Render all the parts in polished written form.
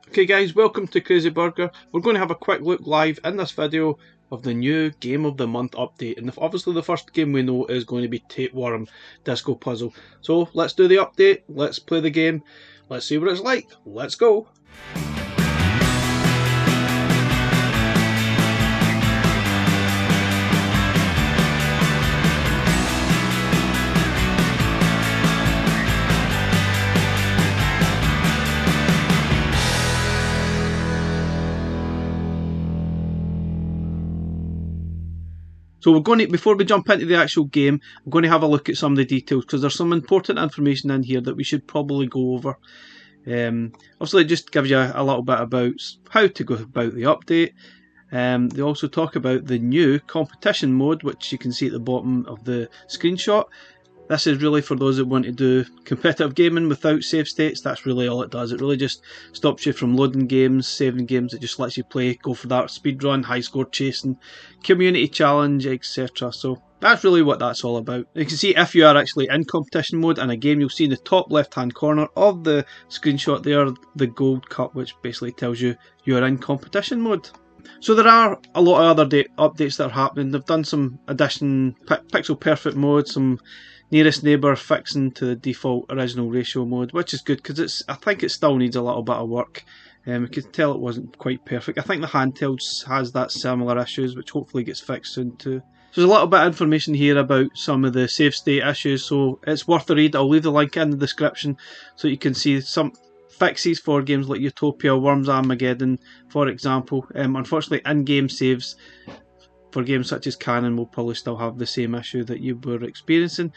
Okay guys, welcome to Crazy Burger. We're going to have a quick look live in this video of the new Game of the Month update. And obviously the first game we know is going to be Tapeworm Disco Puzzle. So let's do the update, let's play the game, let's see what it's like. Let's go! So we're going to, before we jump into the actual game, we're going to have a look at some of the details because there's some important information in here that we should probably go over. Obviously it just gives you a little bit about how to go about the update. They also talk about the new competition mode, which you can see at the bottom of the screenshot. This is really for those that want to do competitive gaming without save states. That's really all it does. It really just stops you from loading games, saving games. It just lets you play, go for that speed run, high score chasing, community challenge, etc. So that's really what that's all about. You can see if you are actually in competition mode in a game, you'll see in the top left hand corner of the screenshot there the gold cup, which basically tells you you're in competition mode. So there are a lot of other updates that are happening. They've done some addition pixel perfect mode, some nearest neighbour fixing to the default original ratio mode, which is good because I think it still needs a little bit of work. You can tell it wasn't quite perfect. I think the handheld has that similar issues, which hopefully gets fixed soon too. So there's a little bit of information here about some of the save state issues, so it's worth a read. I'll leave the link in the description so you can see some fixes for games like Utopia, Worms Armageddon, for example. Unfortunately, in-game saves for games such as Canon will probably still have the same issue that you were experiencing.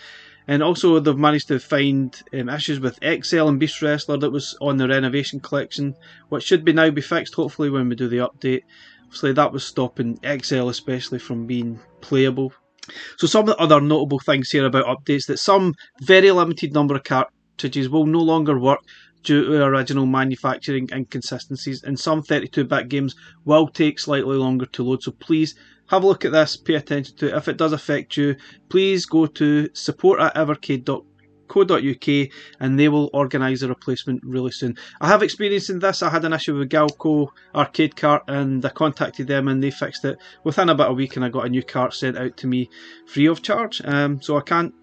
And also they've managed to find issues with XL and Beast Wrestler that was on the renovation collection, which should now be fixed hopefully when we do the update. Obviously that was stopping XL especially from being playable. So some of the other notable things here about updates, that some very limited number of cartridges will no longer work due to original manufacturing inconsistencies, and some 32-bit games will take slightly longer to load. So please have a look at this, pay attention to it. If it does affect you, please go to support@evercade.co.uk and they will organise a replacement really soon. I have experience in this. I had an issue with Galco arcade cart and I contacted them and they fixed it within about a week, and I got a new cart sent out to me free of charge. So I can't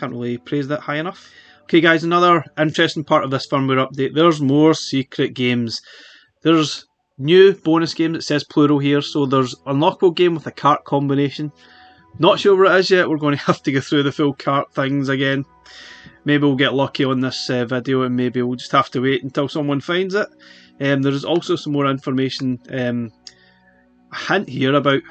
really praise that high enough. Okay guys, another interesting part of this firmware update, there's more secret games. There's new bonus games, it says plural here, so there's unlockable game with a cart combination. Not sure what it is yet, we're going to have to go through the full cart things again. Maybe we'll get lucky on this video and maybe we'll just have to wait until someone finds it. There's also some more information, a hint here about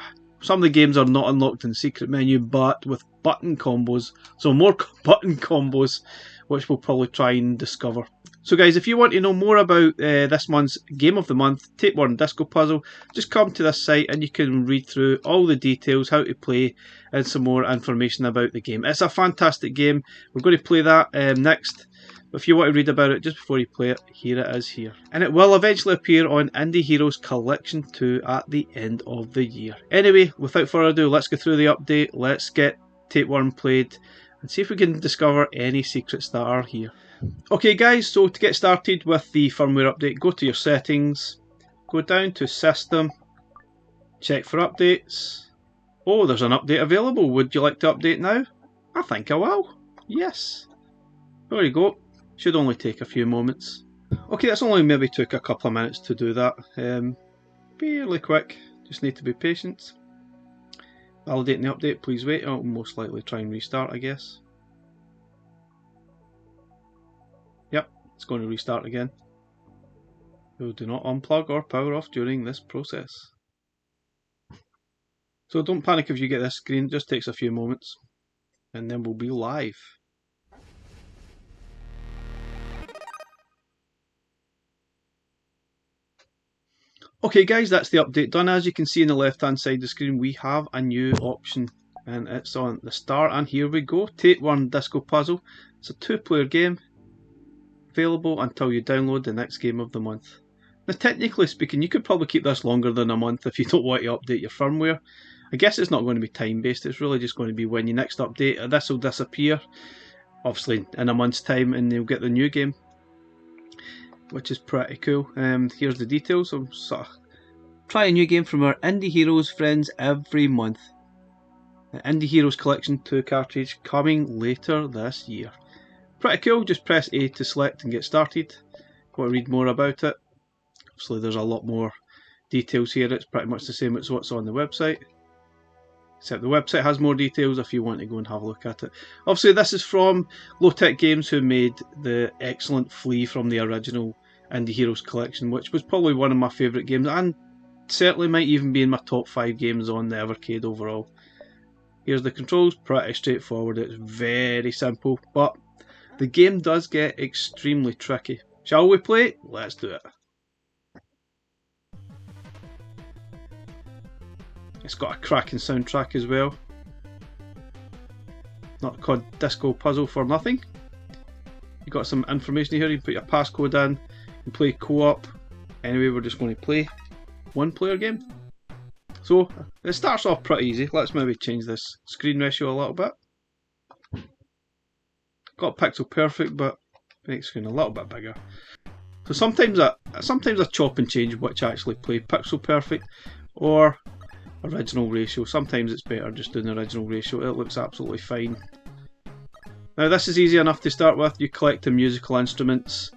some of the games are not unlocked in the secret menu but with button combos, so more button combos, which we'll probably try and discover. So guys, if you want to know more about this month's Game of the Month, Tapeworm Disco Puzzle, just come to this site and you can read through all the details, how to play, and some more information about the game. It's a fantastic game. We're going to play that next. But if you want to read about it just before you play it, here it is here. And it will eventually appear on Indie Heroes Collection 2 at the end of the year. Anyway, without further ado, let's go through the update. Let's get Tapeworm played and see if we can discover any secrets that are here. Okay guys, so to get started with the firmware update, go to your settings, go down to system, check for updates. Oh, there's an update available. Would you like to update now? I think I will. Yes. There you go. Should only take a few moments. Okay, that's only maybe took a couple of minutes to do that. Fairly quick. Just need to be patient. Validating the update, please wait. I'll most likely try and restart, I guess. Yep, it's going to restart again. So do not unplug or power off during this process. So don't panic if you get this screen, it just takes a few moments. And then we'll be live. Okay guys, that's the update done. As you can see on the left hand side of the screen, we have a new option and it's on the start, and here we go. Tapeworm Disco Puzzle. It's a 2-player game, available until you download the next Game of the Month. Now technically speaking, you could probably keep this longer than a month if you don't want to update your firmware. I guess it's not going to be time based, it's really just going to be when you next update. This will disappear, obviously in a month's time, and you'll get the new game. which is pretty cool. Here's the details. I'm sort of try a new game from our Indie Heroes friends every month. The Indie Heroes Collection 2 cartridge coming later this year. Pretty cool. Just press A to select and get started. Want to read more about it? Obviously there's a lot more details here. It's pretty much the same as what's on the website, except the website has more details if you want to go and have a look at it. Obviously this is from Low Tech Games, who made the excellent Flea from the original Indie Heroes Collection, which was probably one of my favourite games, and certainly might even be in my top 5 games on the Evercade overall. Here's the controls, pretty straightforward. It's very simple, but the game does get extremely tricky. Shall we play? Let's do it. It's got a cracking soundtrack as well. Not called Disco Puzzle for nothing. You got some information here. You can put your passcode in. You can play co-op. Anyway, we're just going to play one player game. So it starts off pretty easy. Let's maybe change this screen ratio a little bit. Got pixel perfect, but make the screen a little bit bigger. So sometimes I chop and change which I actually play, pixel perfect or original ratio. Sometimes it's better just doing the original ratio. It looks absolutely fine. Now this is easy enough to start with. You collect the musical instruments.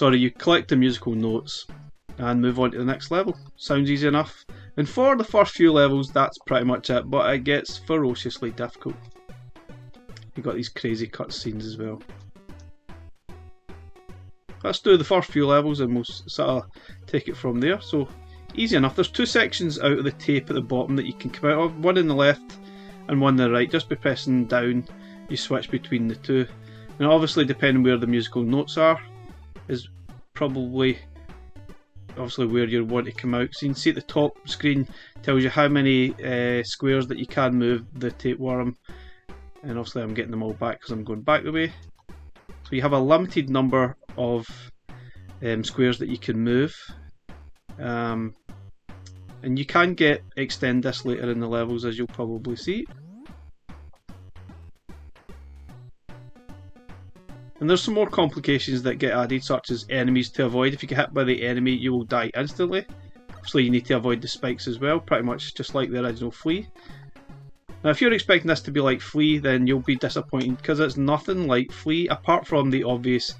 You collect the musical notes and move on to the next level. Sounds easy enough. And for the first few levels, that's pretty much it, but it gets ferociously difficult. You've got these crazy cutscenes as well. Let's do the first few levels and we'll sort of take it from there. So, easy enough. There's 2 sections out of the tape at the bottom that you can come out of. One in the left and one in the right. Just by pressing down, you switch between the two. And obviously, depending where the musical notes are, is probably obviously where you want to come out. So you can see at the top screen tells you how many squares that you can move the tapeworm, and obviously I'm getting them all back because I'm going back the way. So you have a limited number of squares that you can move, and you can extend this later in the levels, as you'll probably see. And there's some more complications that get added, such as enemies to avoid. If you get hit by the enemy, you will die instantly. So you need to avoid the spikes as well, pretty much just like the original Flea. Now if you're expecting this to be like Flea, then you'll be disappointed, because it's nothing like Flea, apart from the obvious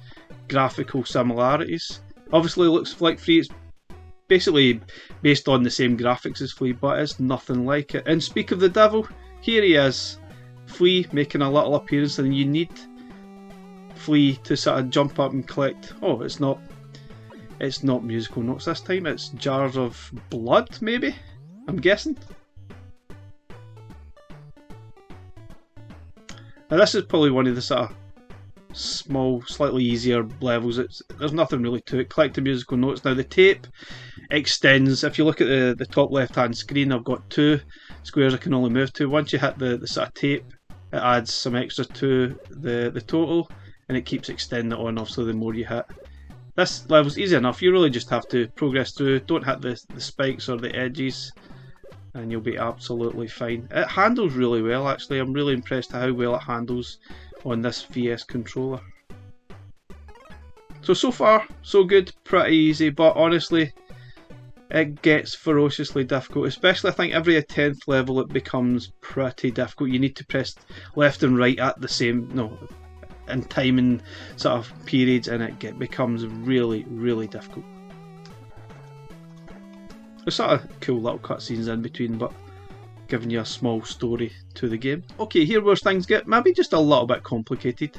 graphical similarities. Obviously it looks like Flea, it's basically based on the same graphics as Flea, but it's nothing like it. And speak of the devil, here he is, Flea making a little appearance, and you need Flea to sort of jump up and collect. Oh, it's not musical notes this time, it's jars of blood, maybe? I'm guessing. Now this is probably one of the sort of small, slightly easier levels. There's nothing really to it. Collect the musical notes. Now the tape extends. If you look at the top left hand screen, I've got 2 squares I can only move to. Once you hit the sort of tape, it adds some extra to the total, and it keeps extending it on, obviously the more you hit. This level's easy enough. You really just have to progress through. Don't hit the spikes or the edges, and you'll be absolutely fine. It handles really well, actually. I'm really impressed at how well it handles on this VS controller. So far, so good. Pretty easy, but honestly, it gets ferociously difficult. Especially, I think, every 10th level it becomes pretty difficult. You need to press left and right at the same, in timing sort of periods, and it becomes really, really difficult. There's sort of cool little cutscenes in between, but giving you a small story to the game. Okay, here where things get maybe just a little bit complicated.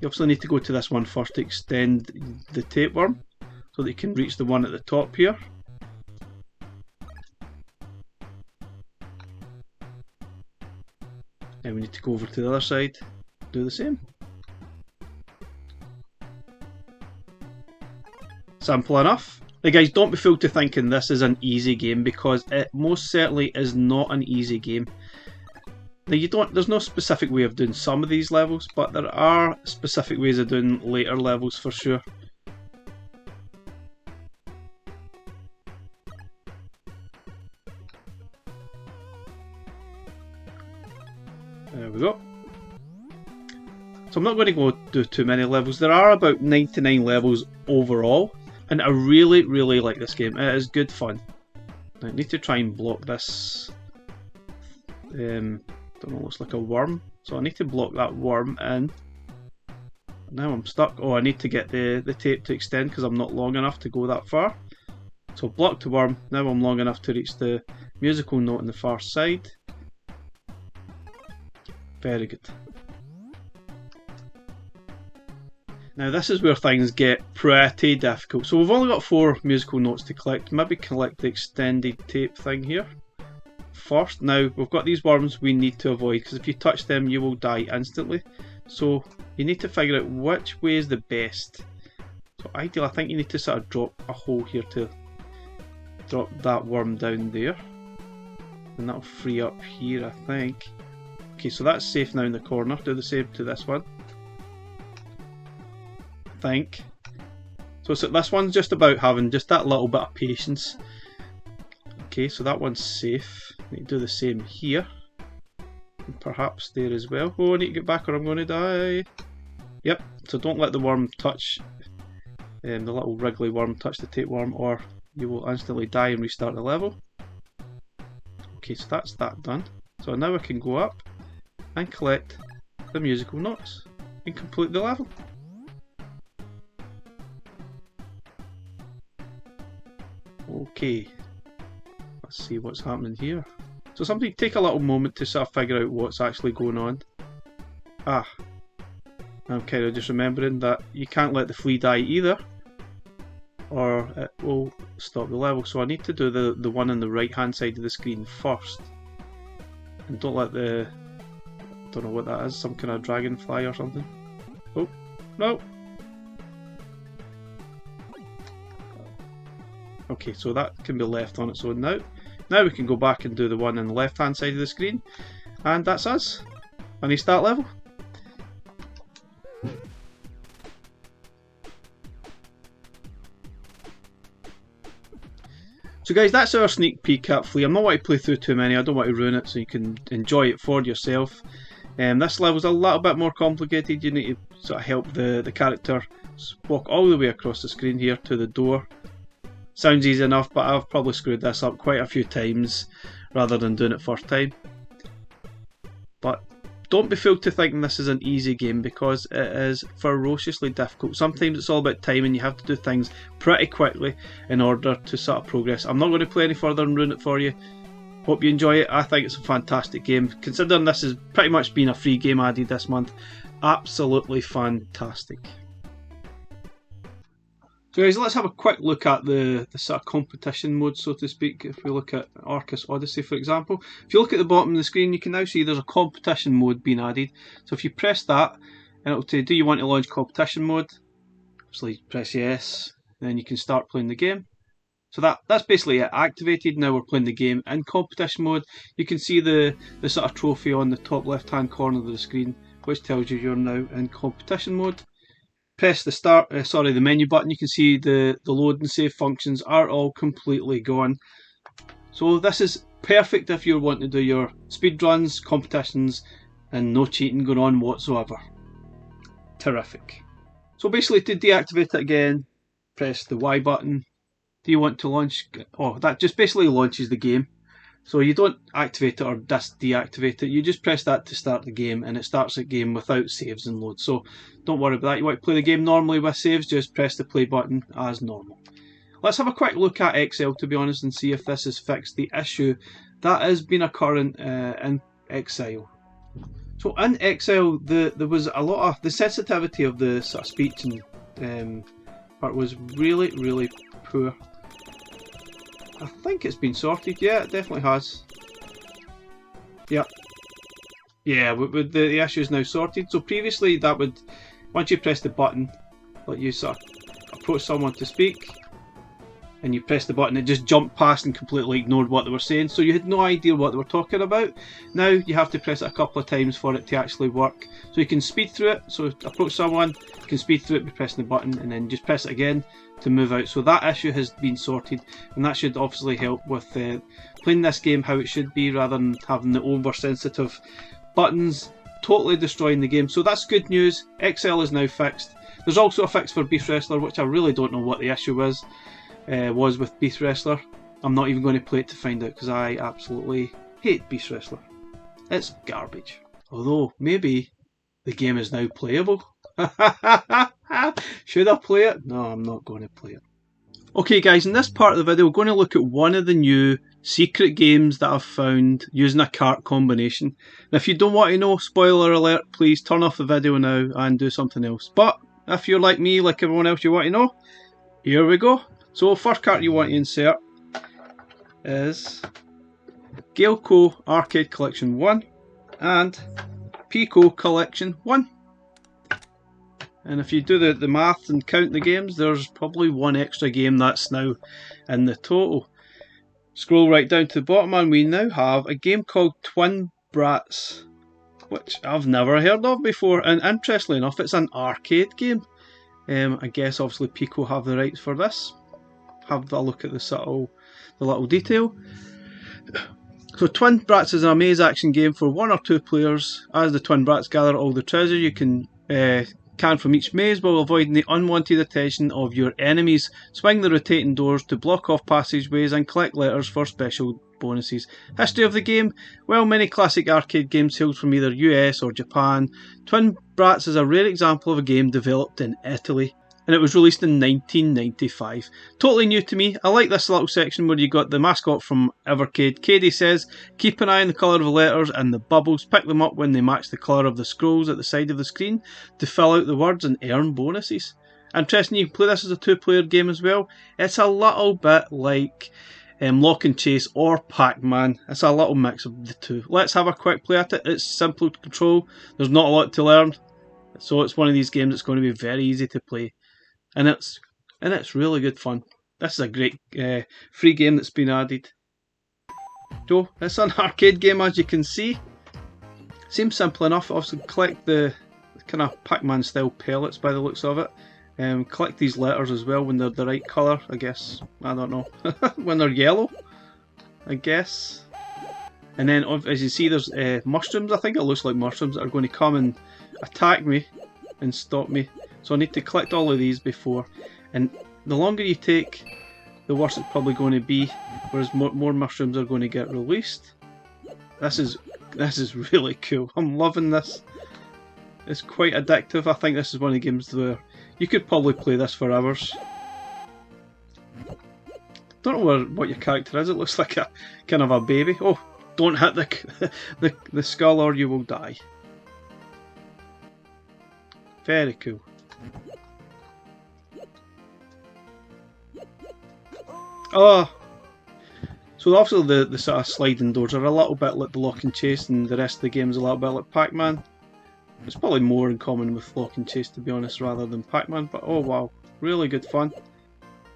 You obviously need to go to this one first to extend the tapeworm, so that you can reach the one at the top here. Then we need to go over to the other side, do the same. Simple enough. Now guys, don't be fooled to thinking this is an easy game, because it most certainly is not an easy game. Now there's no specific way of doing some of these levels, but there are specific ways of doing later levels for sure. There we go. So I'm not going to go do too many levels. There are about 99 levels overall, and I really, really like this game. It is good fun. I need to try and block this. Don't know, looks like a worm. So I need to block that worm in. Now I'm stuck. Oh, I need to get the tape to extend because I'm not long enough to go that far. So block the worm. Now I'm long enough to reach the musical note on the far side. Very good. Now this is where things get pretty difficult. So we've only got 4 musical notes to collect. Maybe collect the extended tape thing here first. Now we've got these worms we need to avoid because if you touch them you will die instantly. So you need to figure out which way is the best. So ideally I think you need to sort of drop a hole here to drop that worm down there. And that'll free up here I think. Okay, so that's safe now in the corner. Do the same to this one. Think. So this one's just about having just that little bit of patience. Okay, so that one's safe. Need to do the same here. And perhaps there as well. Oh, I need to get back or I'm going to die. Yep, so don't let the worm touch, the little wriggly worm touch the tapeworm or you will instantly die and restart the level. Okay, so that's that done. So now I can go up and collect the musical notes and complete the level. Okay, let's see what's happening here. So somebody take a little moment to sort of figure out what's actually going on. Ah, I'm kind of just remembering that you can't let the flea die either, or it will stop the level. So I need to do the one on the right hand side of the screen first. And don't let the... don't know what that is, some kind of dragonfly or something. Oh, no! Okay, so that can be left on its own now. Now we can go back and do the one on the left hand side of the screen. And that's us. And you start level. So guys, that's our sneak peek at Flea. I'm not want to play through too many, I don't want to ruin it, so you can enjoy it for yourself. This level's a little bit more complicated. You need to sort of help the character walk all the way across the screen here to the door. Sounds easy enough, but I've probably screwed this up quite a few times rather than doing it first time. But don't be fooled to thinking this is an easy game because it is ferociously difficult. Sometimes it's all about time and you have to do things pretty quickly in order to sort of progress. I'm not going to play any further and ruin it for you. Hope you enjoy it. I think it's a fantastic game. Considering this has pretty much been a free game added this month, absolutely fantastic. So guys, let's have a quick look at the sort of competition mode, so to speak. If we look at Arcus Odyssey, for example, if you look at the bottom of the screen, you can now see there's a competition mode being added. So if you press that, and it'll say, do you want to launch competition mode? Obviously press yes, then you can start playing the game. So that's basically it activated. Now we're playing the game in competition mode. You can see the sort of trophy on the top left hand corner of the screen, which tells you you're now in competition mode. Press the menu button. You can see the load and save functions are all completely gone. So this is perfect if you're wanting to do your speed runs, competitions, and no cheating going on whatsoever. Terrific. So basically, to deactivate it again, press the Y button. Do you want to launch? Oh, that just basically launches the game. So you don't activate it or just deactivate it, you just press that to start the game and it starts the game without saves and loads. So don't worry about that. You want to play the game normally with saves, just press the play button as normal. Let's have a quick look at Excel, to be honest, and see if this has fixed the issue that has been occurring in Excel. So in Excel, there was a lot of the sensitivity of the sort of speech and part was really, really poor. I think it's been sorted. Yeah, it definitely has. Yep. Yeah, with the issue is now sorted. So previously that would, once you press the button, let you sort of approach someone to speak, and you press the button, it just jumped past and completely ignored what they were saying. So you had no idea what they were talking about. Now you have to press it a couple of times for it to actually work. So you can speed through it. So approach someone, you can speed through it by pressing the button, and then just press it again to move out. So that issue has been sorted, and that should obviously help with playing this game how it should be, rather than having the oversensitive buttons totally destroying the game. So that's good news. XL is now fixed. There's also a fix for Beast Wrestler, which I really don't know what the issue was with Beast Wrestler. I'm not even going to play it to find out because I absolutely hate Beast Wrestler. It's garbage. Although, maybe the game is now playable. Should I play it? No, I'm not going to play it. Okay guys, in this part of the video we're going to look at one of the new secret games that I've found using a cart combination. Now if you don't want to know, spoiler alert, please turn off the video now and do something else. But if you're like me, like everyone else, you want to know, here we go. So first cart you want to insert is Galeco Arcade Collection 1 and Pico Collection 1. And if you do the math and count the games, there's probably one extra game that's now in the total. Scroll right down to the bottom and we now have a game called Twin Brats, which I've never heard of before, and interestingly enough it's an arcade game. I guess obviously Pico have the rights for this. Have a look at the little detail. So Twin Brats is an amaze action game for 1 or 2 players. As the Twin Brats gather all the treasure you can from each maze while avoiding the unwanted attention of your enemies. Swing the rotating doors to block off passageways and collect letters for special bonuses. History of the game? Well, many classic arcade games hailed from either US or Japan. Twin Brats is a rare example of a game developed in Italy, and it was released in 1995. Totally new to me. I like this little section where you got the mascot from Evercade. Cade says, keep an eye on the colour of the letters and the bubbles. Pick them up when they match the colour of the scrolls at the side of the screen to fill out the words and earn bonuses. Interesting, you can play this as a 2-player game as well. It's a little bit like Lock and Chase or Pac-Man. It's a little mix of the two. Let's have a quick play at it. It's simple to control. There's not a lot to learn. So it's one of these games that's going to be very easy to play. And it's really good fun. This is a great free game that's been added. So it's an arcade game, as you can see. Seems simple enough. Obviously collect the kind of Pac-Man style pellets by the looks of it. Collect these letters as well when they're the right colour, I guess. I don't know. When they're yellow, I guess. And then as you see there's mushrooms, I think it looks like mushrooms, that are going to come and attack me and stop me. So I need to collect all of these before, and the longer you take, the worse it's probably going to be, whereas more mushrooms are going to get released. This is really cool. I'm loving this. It's quite addictive. I think this is one of the games where you could probably play this for hours. Don't know what your character is. It looks like a kind of a baby. Oh, don't hit the skull or you will die. Very cool. Oh, so obviously the sort of sliding doors are a little bit like the Lock and Chase, and the rest of the game is a little bit like Pac-Man. It's probably more in common with Lock and Chase, to be honest, rather than Pac-Man, but oh wow, really good fun. I'm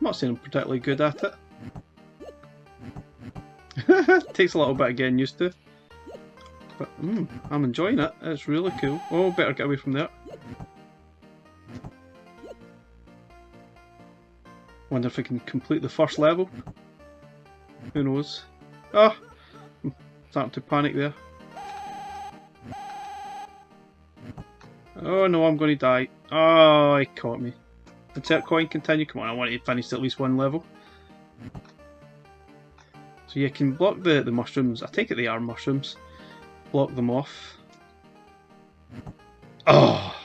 not saying I'm particularly good at it. Takes a little bit of getting used to, but I'm enjoying it. It's really cool. Oh, better get away from there. Wonder if I can complete the first level. Who knows? Oh, I'm starting to panic there. Oh no, I'm going to die. Oh, he caught me. Insert coin, continue. Come on, I want to finish at least one level. So you can block the mushrooms. I take it they are mushrooms. Block them off. Oh!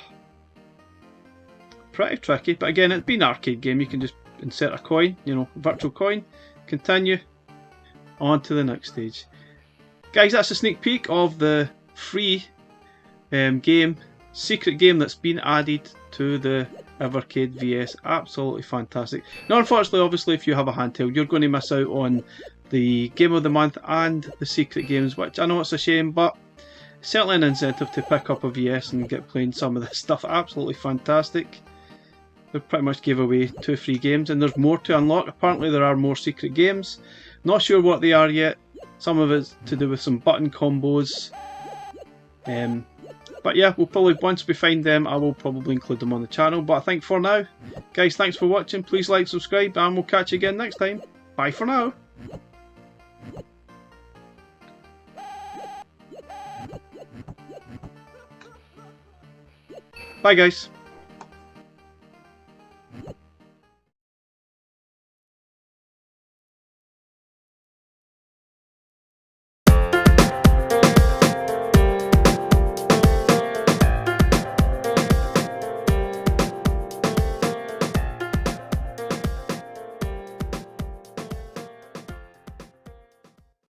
Pretty tricky, but again, it's been an arcade game. You can just insert a coin, you know, virtual coin, continue, on to the next stage. Guys, that's a sneak peek of the free secret game that's been added to the Evercade VS. Absolutely fantastic. Now unfortunately, obviously, if you have a handheld, you're going to miss out on the Game of the Month and the secret games, which I know it's a shame, but certainly an incentive to pick up a VS and get playing some of this stuff. Absolutely fantastic. They pretty much gave away 2 free games, and there's more to unlock. Apparently there are more secret games. Not sure what they are yet. Some of it's to do with some button combos. But yeah, we'll probably, once we find them, I will probably include them on the channel. But I think for now, guys, thanks for watching. Please like, subscribe, and we'll catch you again next time. Bye for now. Bye guys.